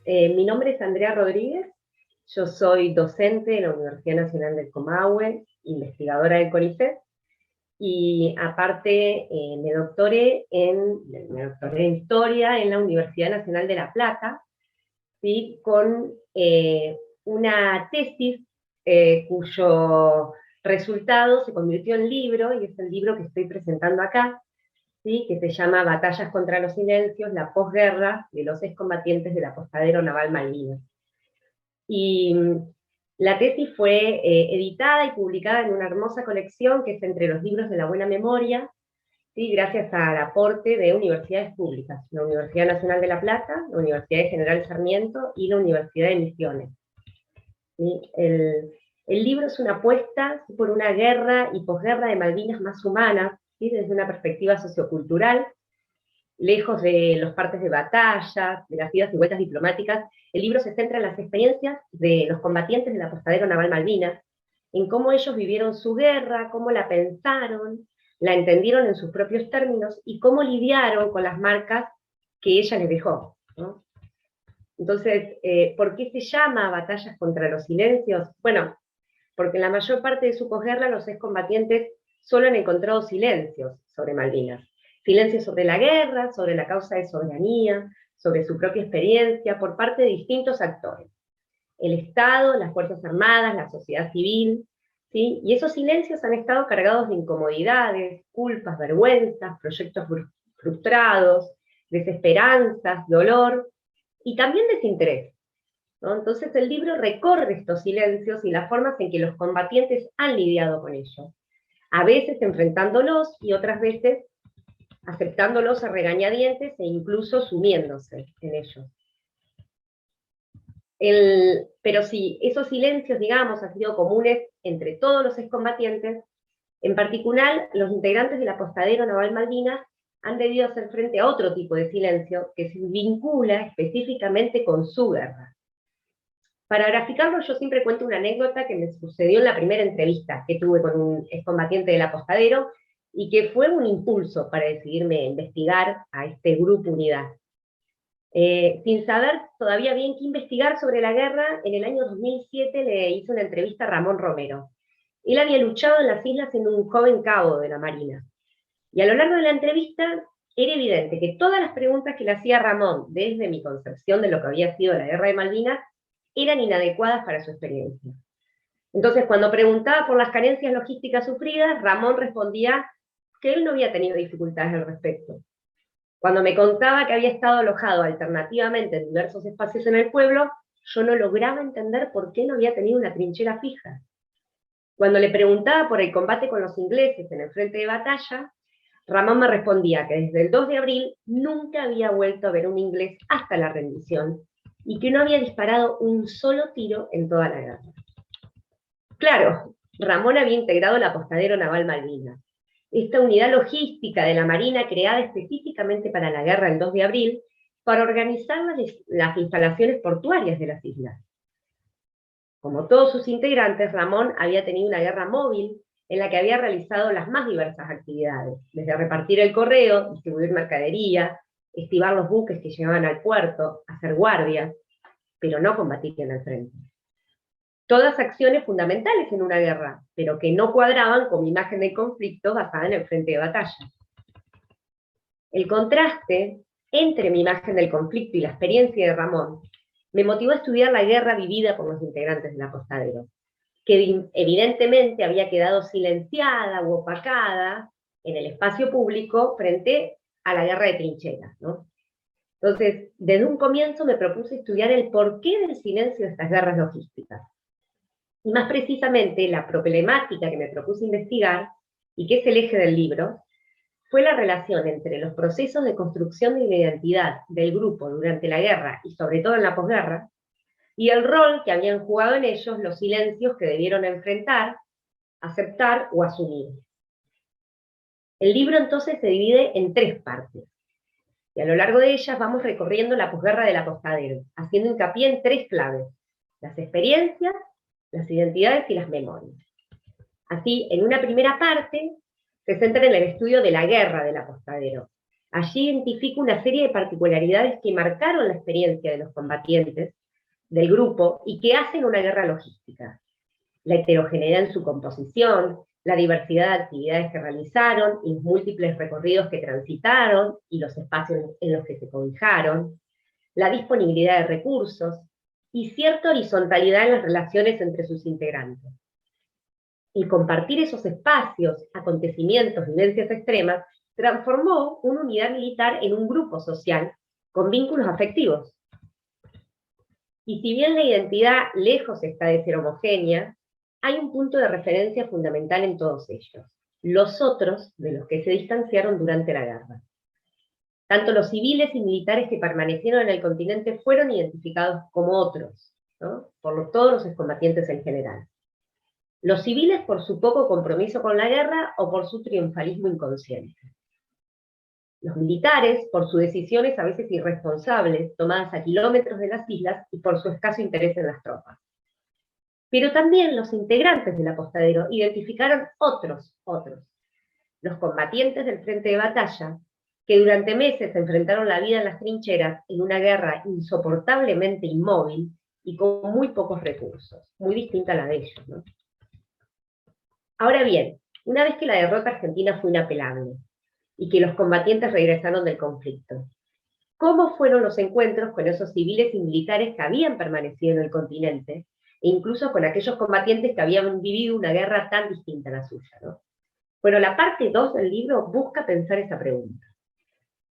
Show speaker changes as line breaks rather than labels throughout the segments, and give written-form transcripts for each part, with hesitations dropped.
Mi nombre es Andrea Rodríguez, yo soy docente de la Universidad Nacional del Comahue, investigadora del CONICET, y aparte me doctoré en Historia en la Universidad Nacional de La Plata, ¿sí? Con una tesis cuyo resultado se convirtió en libro, y es el libro que estoy presentando acá, ¿sí? Que se llama Batallas contra los silencios, la posguerra de los excombatientes del apostadero naval Malvinas. Y la tesis fue editada y publicada en una hermosa colección que es Entre los libros de la buena memoria, ¿sí? Gracias al aporte de universidades públicas, la Universidad Nacional de La Plata, la Universidad de General Sarmiento y la Universidad de Misiones. ¿Sí? El libro es una apuesta por una guerra y posguerra de Malvinas más humana, ¿sí? Desde una perspectiva sociocultural, lejos de los partes de batalla, de las idas y vueltas diplomáticas. El libro se centra en las experiencias de los combatientes del apostadero naval Malvinas, en cómo ellos vivieron su guerra, cómo la pensaron, la entendieron en sus propios términos, y cómo lidiaron con las marcas que ella les dejó, ¿no? Entonces, ¿por qué se llama Batallas contra los silencios? Bueno, porque en la mayor parte de su posguerra los excombatientes solo han encontrado silencios sobre Malvinas. Silencios sobre la guerra, sobre la causa de soberanía, sobre su propia experiencia, por parte de distintos actores. El Estado, las Fuerzas Armadas, la sociedad civil, ¿sí? Y esos silencios han estado cargados de incomodidades, culpas, vergüenzas, proyectos frustrados, desesperanzas, dolor, y también desinterés, ¿no? Entonces el libro recorre estos silencios y las formas en que los combatientes han lidiado con ellos, a veces enfrentándolos y otras veces aceptándolos a regañadientes e incluso sumiéndose en ellos. Pero si esos silencios, digamos, han sido comunes entre todos los excombatientes, en particular los integrantes del apostadero naval Malvinas han debido hacer frente a otro tipo de silencio que se vincula específicamente con su guerra. Para graficarlo, yo siempre cuento una anécdota que me sucedió en la primera entrevista que tuve con un excombatiente del apostadero, y que fue un impulso para decidirme a investigar a este grupo Unidad. Sin saber todavía bien qué investigar sobre la guerra, en el año 2007 le hice una entrevista a Ramón Romero. Él había luchado en las islas siendo un joven cabo de la Marina. Y a lo largo de la entrevista era evidente que todas las preguntas que le hacía Ramón, desde mi concepción de lo que había sido la guerra de Malvinas, eran inadecuadas para su experiencia. Entonces, cuando preguntaba por las carencias logísticas sufridas, Ramón respondía que él no había tenido dificultades al respecto. Cuando me contaba que había estado alojado alternativamente en diversos espacios en el pueblo, yo no lograba entender por qué no había tenido una trinchera fija. Cuando le preguntaba por el combate con los ingleses en el frente de batalla, Ramón me respondía que desde el 2 de abril nunca había vuelto a ver un inglés hasta la rendición, y que no había disparado un solo tiro en toda la guerra. Claro, Ramón había integrado el apostadero naval Malvinas, esta unidad logística de la Marina creada específicamente para la guerra el 2 de abril, para organizar las instalaciones portuarias de las islas. Como todos sus integrantes, Ramón había tenido una guerra móvil en la que había realizado las más diversas actividades, desde repartir el correo, distribuir mercadería, estibar los buques que llegaban al puerto, hacer guardias, pero no combatir en el frente. Todas acciones fundamentales en una guerra, pero que no cuadraban con mi imagen del conflicto basada en el frente de batalla. El contraste entre mi imagen del conflicto y la experiencia de Ramón me motivó a estudiar la guerra vivida por los integrantes del apostadero, que evidentemente había quedado silenciada u opacada en el espacio público frente a la guerra de trincheras, ¿no? Entonces, desde un comienzo me propuse estudiar el porqué del silencio de estas guerras logísticas. Y más precisamente, la problemática que me propuse investigar, y que es el eje del libro, fue la relación entre los procesos de construcción de la identidad del grupo durante la guerra, y sobre todo en la posguerra, y el rol que habían jugado en ellos los silencios que debieron enfrentar, aceptar o asumir. El libro entonces se divide en 3 partes, y a lo largo de ellas vamos recorriendo la posguerra del apostadero, haciendo hincapié en 3 claves: las experiencias, las identidades y las memorias. Así, en una primera parte, se centra en el estudio de la guerra del apostadero, Allí identifico una serie de particularidades que marcaron la experiencia de los combatientes del grupo y que hacen una guerra logística. La heterogeneidad en su composición, la diversidad de actividades que realizaron, y los múltiples recorridos que transitaron y los espacios en los que se cobijaron, la disponibilidad de recursos y cierta horizontalidad en las relaciones entre sus integrantes. Y compartir esos espacios, acontecimientos, vivencias extremas, transformó una unidad militar en un grupo social con vínculos afectivos. Y si bien la identidad lejos está de ser homogénea, hay un punto de referencia fundamental en todos ellos: los otros de los que se distanciaron durante la guerra. Tanto los civiles y militares que permanecieron en el continente fueron identificados como otros, ¿no?, por todos los excombatientes en general. Los civiles por su poco compromiso con la guerra o por su triunfalismo inconsciente. Los militares por sus decisiones a veces irresponsables, tomadas a kilómetros de las islas, y por su escaso interés en las tropas. Pero también los integrantes del apostadero identificaron otros, los combatientes del frente de batalla, que durante meses enfrentaron la vida en las trincheras en una guerra insoportablemente inmóvil y con muy pocos recursos, muy distinta a la de ellos, ¿no? Ahora bien, una vez que la derrota argentina fue inapelable y que los combatientes regresaron del conflicto, ¿cómo fueron los encuentros con esos civiles y militares que habían permanecido en el continente, e incluso con aquellos combatientes que habían vivido una guerra tan distinta a la suya, ¿no? Bueno, la parte 2 del libro busca pensar esa pregunta.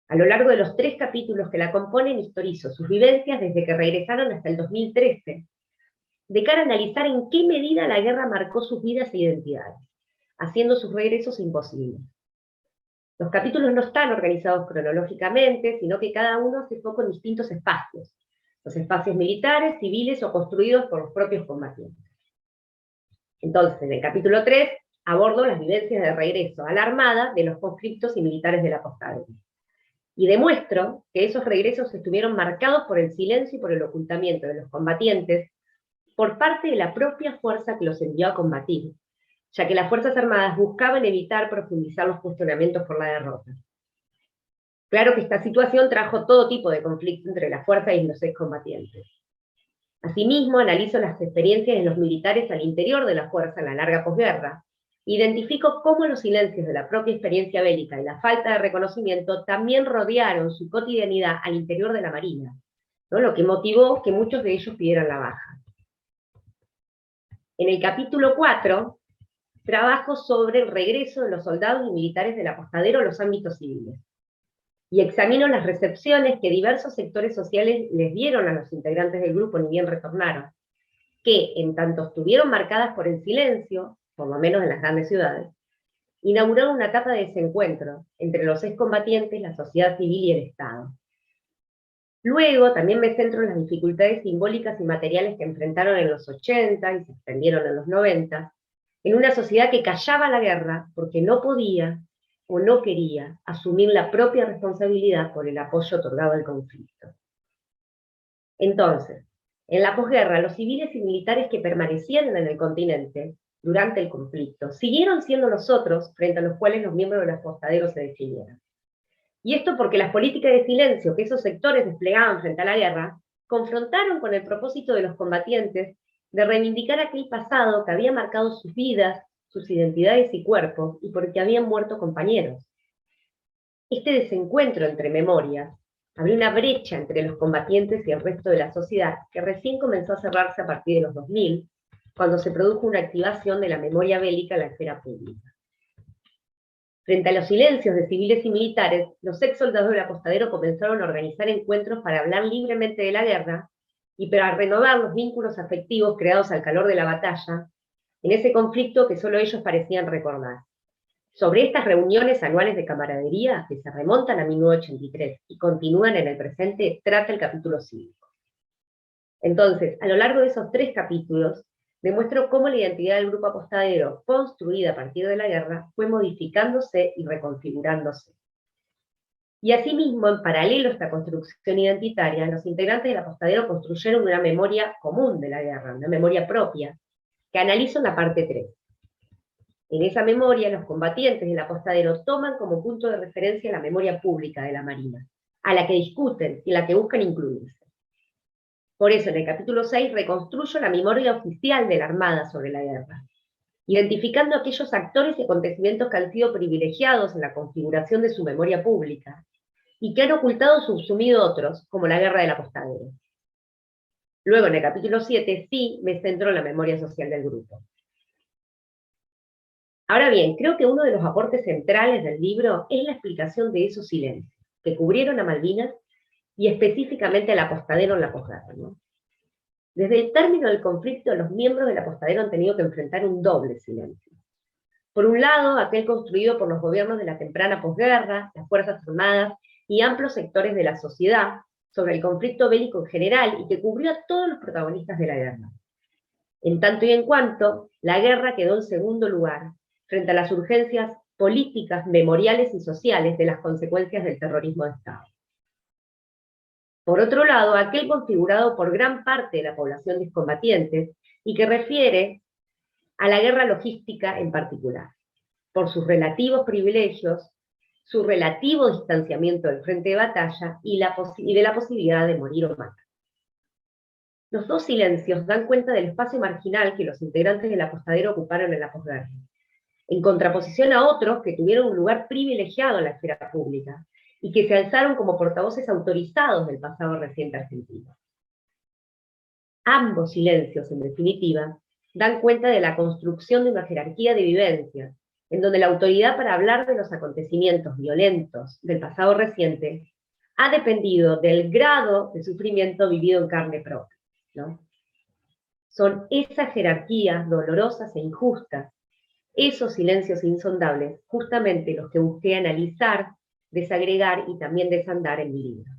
A lo largo de los 3 capítulos que la componen, historizo sus vivencias desde que regresaron hasta el 2013, de cara a analizar en qué medida la guerra marcó sus vidas e identidades, haciendo sus regresos imposibles. Los capítulos no están organizados cronológicamente, sino que cada uno se foca en distintos espacios, los espacios militares, civiles o construidos por los propios combatientes. Entonces, en el capítulo 3, abordo las vivencias de regreso a la Armada de los conscriptos y militares de la apostadero. Y demuestro que esos regresos estuvieron marcados por el silencio y por el ocultamiento de los combatientes por parte de la propia fuerza que los envió a combatir, ya que las Fuerzas Armadas buscaban evitar profundizar los cuestionamientos por la derrota. Claro que esta situación trajo todo tipo de conflicto entre la fuerza y los excombatientes. Asimismo, analizo las experiencias de los militares al interior de la fuerza en la larga posguerra. Identifico cómo los silencios de la propia experiencia bélica y la falta de reconocimiento también rodearon su cotidianidad al interior de la Marina, ¿no?, lo que motivó que muchos de ellos pidieran la baja. En el capítulo 4, trabajo sobre el regreso de los soldados y militares del apostadero a los ámbitos civiles, y examino las recepciones que diversos sectores sociales les dieron a los integrantes del grupo ni bien retornaron, que, en tanto estuvieron marcadas por el silencio, por lo menos en las grandes ciudades, inauguraron una etapa de desencuentro entre los excombatientes, la sociedad civil y el Estado. Luego también me centro en las dificultades simbólicas y materiales que enfrentaron en los 80 y se extendieron en los 90, en una sociedad que callaba la guerra porque no podía o no quería asumir la propia responsabilidad por el apoyo otorgado al conflicto. Entonces, en la posguerra, los civiles y militares que permanecieron en el continente durante el conflicto siguieron siendo los otros frente a los cuales los miembros del apostadero se definieron. Y esto porque las políticas de silencio que esos sectores desplegaban frente a la guerra confrontaron con el propósito de los combatientes de reivindicar aquel pasado que había marcado sus vidas, sus identidades y cuerpos, y porque habían muerto compañeros. Este desencuentro entre memorias abrió una brecha entre los combatientes y el resto de la sociedad que recién comenzó a cerrarse a partir de los 2000, cuando se produjo una activación de la memoria bélica en la esfera pública. Frente a los silencios de civiles y militares, los ex soldados del apostadero comenzaron a organizar encuentros para hablar libremente de la guerra y para renovar los vínculos afectivos creados al calor de la batalla, en ese conflicto que solo ellos parecían recordar. Sobre estas reuniones anuales de camaradería, que se remontan a 1983 y continúan en el presente, trata el capítulo 5. Entonces, a lo largo de esos 3 capítulos, demuestro cómo la identidad del grupo apostadero, construida a partir de la guerra, fue modificándose y reconfigurándose. Y asimismo, en paralelo a esta construcción identitaria, los integrantes del apostadero construyeron una memoria común de la guerra, una memoria propia, que analizo en la parte 3. En esa memoria, los combatientes del apostadero toman como punto de referencia la memoria pública de la Marina, a la que discuten y la que buscan incluirse. Por eso, en el capítulo 6 reconstruyo la memoria oficial de la Armada sobre la guerra, identificando aquellos actores y acontecimientos que han sido privilegiados en la configuración de su memoria pública, y que han ocultado o subsumido otros, como la guerra del apostadero. Luego, en el capítulo 7, sí me centro en la memoria social del grupo. Ahora bien, creo que uno de los aportes centrales del libro es la explicación de esos silencios que cubrieron a Malvinas y específicamente al apostadero en la posguerra, ¿no? Desde el término del conflicto, los miembros del apostadero han tenido que enfrentar un doble silencio. Por un lado, aquel construido por los gobiernos de la temprana posguerra, las Fuerzas Armadas y amplios sectores de la sociedad sobre el conflicto bélico en general y que cubrió a todos los protagonistas de la guerra. En tanto y en cuanto, la guerra quedó en segundo lugar frente a las urgencias políticas, memoriales y sociales de las consecuencias del terrorismo de Estado. Por otro lado, aquel configurado por gran parte de la población de excombatientes y que refiere a la guerra logística en particular, por sus relativos privilegios, su relativo distanciamiento del frente de batalla y de la posibilidad de morir o matar. Los dos silencios dan cuenta del espacio marginal que los integrantes del apostadero ocuparon en la posguerra, en contraposición a otros que tuvieron un lugar privilegiado en la esfera pública y que se alzaron como portavoces autorizados del pasado reciente argentino. Ambos silencios, en definitiva, dan cuenta de la construcción de una jerarquía de vivencias, en donde la autoridad para hablar de los acontecimientos violentos del pasado reciente ha dependido del grado de sufrimiento vivido en carne propia, ¿no? Son esas jerarquías dolorosas e injustas, esos silencios insondables, justamente los que busqué analizar, desagregar y también desandar en mi libro.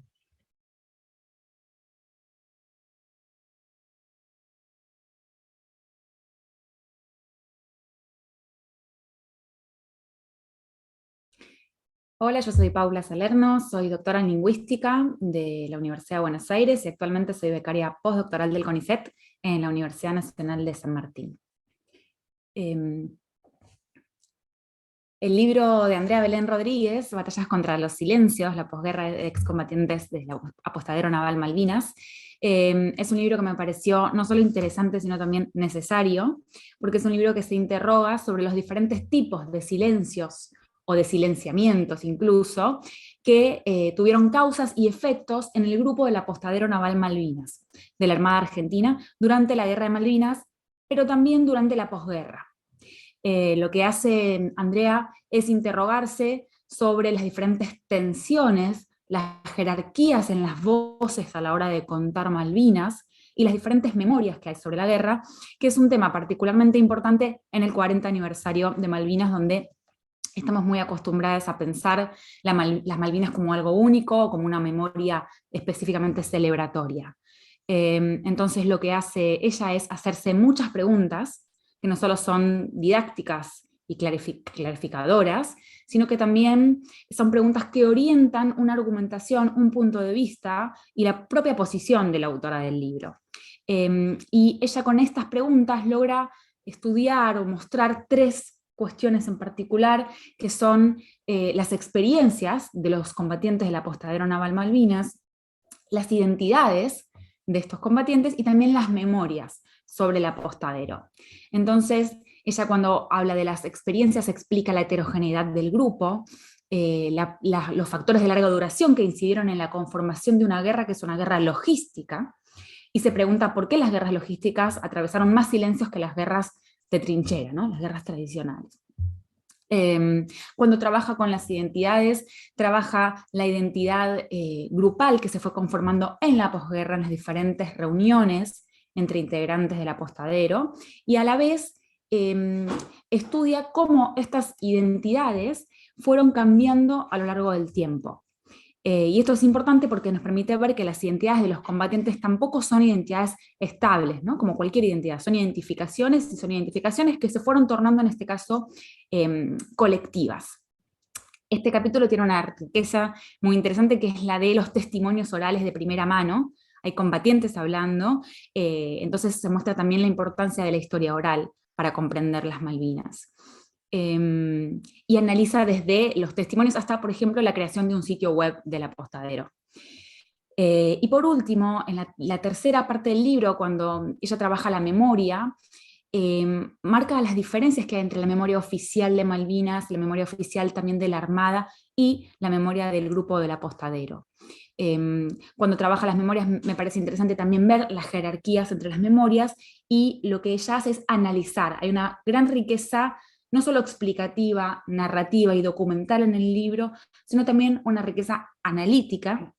Hola, yo soy Paula Salerno, soy doctora en lingüística de la Universidad de Buenos Aires y actualmente soy becaria postdoctoral del CONICET en la Universidad Nacional de San Martín. El libro de Andrea Belén Rodríguez, Batallas contra los silencios, la posguerra de excombatientes del apostadero naval Malvinas, es un libro que me pareció no solo interesante, sino también necesario, porque es un libro que se interroga sobre los diferentes tipos de silencios o de silenciamientos incluso, que tuvieron causas y efectos en el grupo del apostadero naval Malvinas, de la Armada Argentina, durante la Guerra de Malvinas, pero también durante la posguerra. Lo que hace Andrea es interrogarse sobre las diferentes tensiones, las jerarquías en las voces a la hora de contar Malvinas, y las diferentes memorias que hay sobre la guerra, que es un tema particularmente importante en el 40 aniversario de Malvinas, donde estamos muy acostumbradas a pensar las Malvinas como algo único, como una memoria específicamente celebratoria. Entonces lo que hace ella es hacerse muchas preguntas, que no solo son didácticas y clarificadoras, sino que también son preguntas que orientan una argumentación, un punto de vista y la propia posición de la autora del libro. Y ella con estas preguntas logra estudiar o mostrar tres cuestiones en particular, que son las experiencias de los combatientes del apostadero naval Malvinas, las identidades de estos combatientes y también las memorias sobre el apostadero. Entonces, ella cuando habla de las experiencias explica la heterogeneidad del grupo, los factores de larga duración que incidieron en la conformación de una guerra que es una guerra logística, y se pregunta por qué las guerras logísticas atravesaron más silencios que las guerras de trinchera, ¿no? Las guerras tradicionales. Cuando trabaja con las identidades, trabaja la identidad grupal que se fue conformando en la posguerra, en las diferentes reuniones entre integrantes del apostadero, y a la vez estudia cómo estas identidades fueron cambiando a lo largo del tiempo. Y esto es importante porque nos permite ver que las identidades de los combatientes tampoco son identidades estables, ¿no? Como cualquier identidad, son identificaciones, y son identificaciones que se fueron tornando en este caso colectivas. Este capítulo tiene una riqueza muy interesante que es la de los testimonios orales de primera mano. Hay combatientes hablando, entonces se muestra también la importancia de la historia oral para comprender las Malvinas. y analiza desde los testimonios hasta, por ejemplo, la creación de un sitio web del apostadero. Y por último, en la tercera parte del libro, cuando ella trabaja la memoria, marca las diferencias que hay entre la memoria oficial de Malvinas, la memoria oficial también de la Armada y la memoria del grupo del apostadero. Cuando trabaja las memorias me parece interesante también ver las jerarquías entre las memorias, y lo que ella hace es analizar. Hay una gran riqueza, no solo explicativa, narrativa y documental en el libro, sino también una riqueza analítica.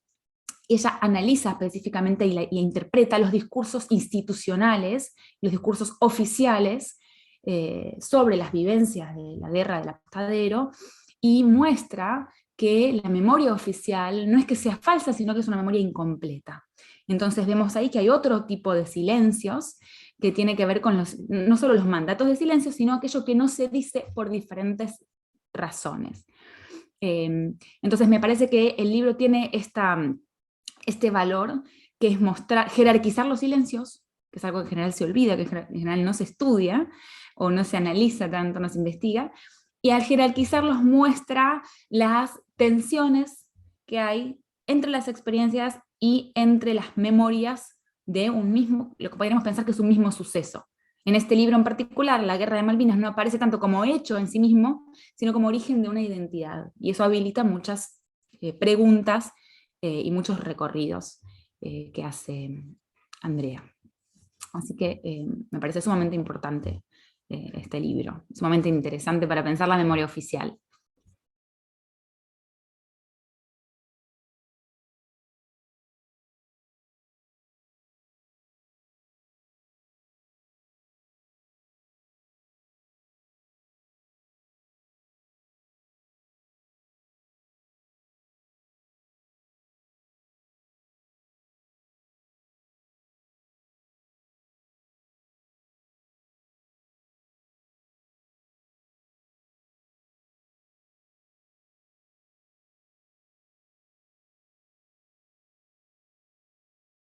Ella analiza específicamente y interpreta los discursos institucionales, los discursos oficiales sobre las vivencias de la guerra del apostadero, y muestra que la memoria oficial no es que sea falsa, sino que es una memoria incompleta. Entonces vemos ahí que hay otro tipo de silencios que tiene que ver con no solo los mandatos de silencio, sino aquello que no se dice por diferentes razones. Entonces me parece que el libro tiene este valor, que es jerarquizar los silencios, que es algo que en general se olvida, que en general no se estudia, o no se analiza tanto, no se investiga, y al jerarquizarlos muestra las tensiones que hay entre las experiencias y entre las memorias de un mismo, lo que podríamos pensar que es un mismo suceso. En este libro en particular, la Guerra de Malvinas no aparece tanto como hecho en sí mismo, sino como origen de una identidad, y eso habilita muchas preguntas y muchos recorridos que hace Andrea. Así que me parece sumamente importante este libro, sumamente interesante para pensar la memoria oficial.